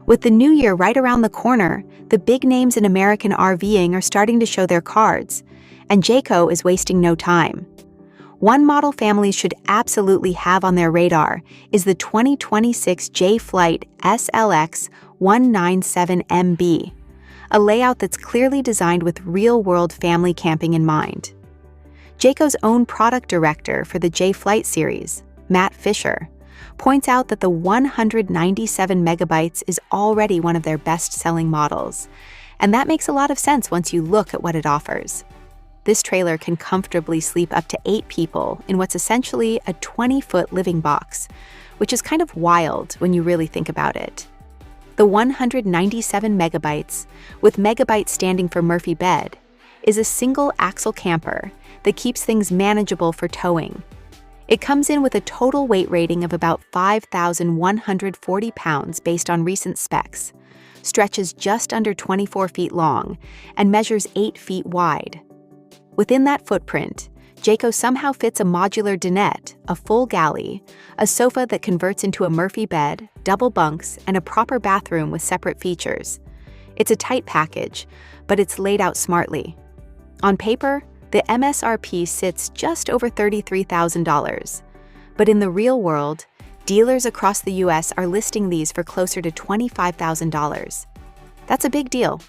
With the new year right around the corner, the big names in American RVing are starting to show their cards, and Jayco is wasting no time. One model families should absolutely have on their radar is the 2026 J-Flight SLX 197MB, a layout that's clearly designed with real-world family camping in mind. Jayco's own product director for the J-Flight series, Matt Fisher, points out that the 197 megabytes is already one of their best-selling models, and that makes a lot of sense once you look at what it offers. This trailer can comfortably sleep up to 8 people in what's essentially a 20-foot living box, which is kind of wild when you really think about it. The 197 megabytes, with megabyte standing for Murphy bed, is a single-axle camper that keeps things manageable for towing. It comes in with a total weight rating of about 5,140 pounds based on recent specs, stretches just under 24 feet long, and measures 8 feet wide. Within that footprint, Jayco somehow fits a modular dinette, a full galley, a sofa that converts into a Murphy bed, double bunks, and a proper bathroom with separate features. It's a tight package, but it's laid out smartly. On paper, the MSRP sits just over $33,000, but in the real world, dealers across the US are listing these for closer to $25,000. That's a big deal.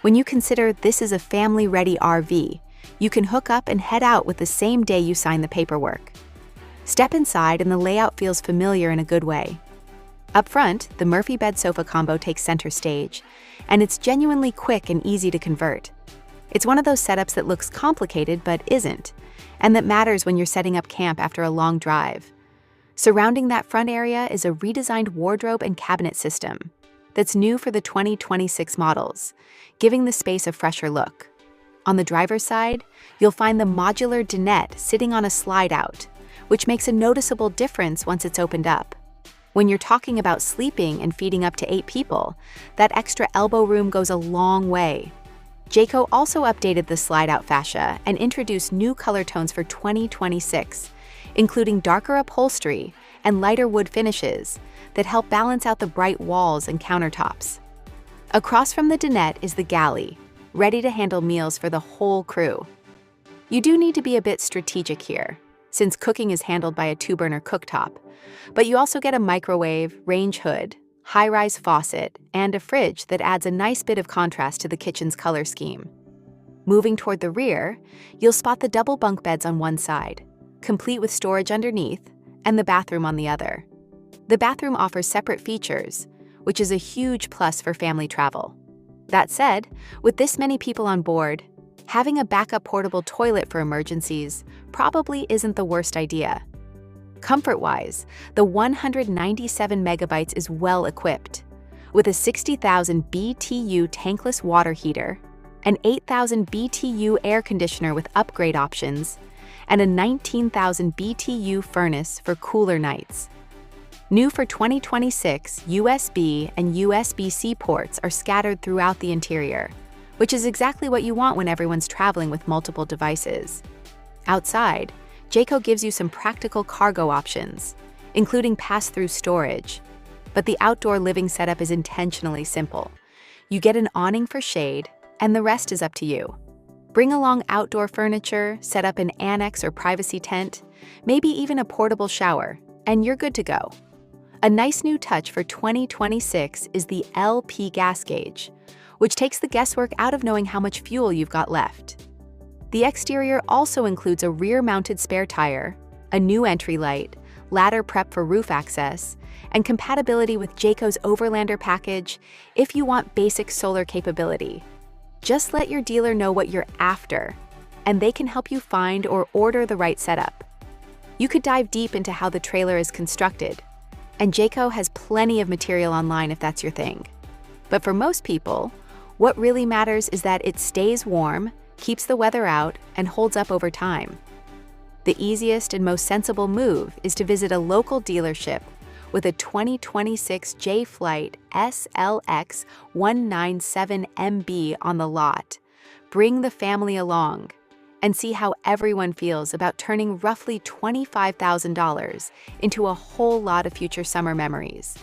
When you consider this is a family-ready RV, you can hook up and head out with the same day you sign the paperwork. Step inside and the layout feels familiar in a good way. Up front, the Murphy bed sofa combo takes center stage, and it's genuinely quick and easy to convert. It's one of those setups that looks complicated but isn't, and that matters when you're setting up camp after a long drive. Surrounding that front area is a redesigned wardrobe and cabinet system that's new for the 2026 models, giving the space a fresher look. On the driver's side, you'll find the modular dinette sitting on a slide-out, which makes a noticeable difference once it's opened up. When you're talking about sleeping and feeding up to 8 people, that extra elbow room goes a long way. Jayco also updated the slide-out fascia and introduced new color tones for 2026, including darker upholstery and lighter wood finishes that help balance out the bright walls and countertops. Across from the dinette is the galley, ready to handle meals for the whole crew. You do need to be a bit strategic here, since cooking is handled by a 2-burner cooktop, but you also get a microwave, range hood, high-rise faucet, and a fridge that adds a nice bit of contrast to the kitchen's color scheme. Moving toward the rear, you'll spot the double bunk beds on one side, complete with storage underneath, and the bathroom on the other. The bathroom offers separate features, which is a huge plus for family travel. That said, with this many people on board, having a backup portable toilet for emergencies probably isn't the worst idea. Comfort-wise, the 197 megabytes is well equipped, with a 60,000 BTU tankless water heater, an 8,000 BTU air conditioner with upgrade options, and a 19,000 BTU furnace for cooler nights. New for 2026, USB and USB-C ports are scattered throughout the interior, which is exactly what you want when everyone's traveling with multiple devices. Outside, Jayco gives you some practical cargo options, including pass-through storage, but the outdoor living setup is intentionally simple. You get an awning for shade, and the rest is up to you. Bring along outdoor furniture, set up an annex or privacy tent, maybe even a portable shower, and you're good to go. A nice new touch for 2026 is the LP gas gauge, which takes the guesswork out of knowing how much fuel you've got left. The exterior also includes a rear-mounted spare tire, a new entry light, ladder prep for roof access, and compatibility with Jayco's Overlander package if you want basic solar capability. Just let your dealer know what you're after, and they can help you find or order the right setup. You could dive deep into how the trailer is constructed, and Jayco has plenty of material online if that's your thing. But for most people, what really matters is that it stays warm, keeps the weather out, and holds up over time. The easiest and most sensible move is to visit a local dealership with a 2026 J-Flight SLX 197MB on the lot. Bring the family along and see how everyone feels about turning roughly $25,000 into a whole lot of future summer memories.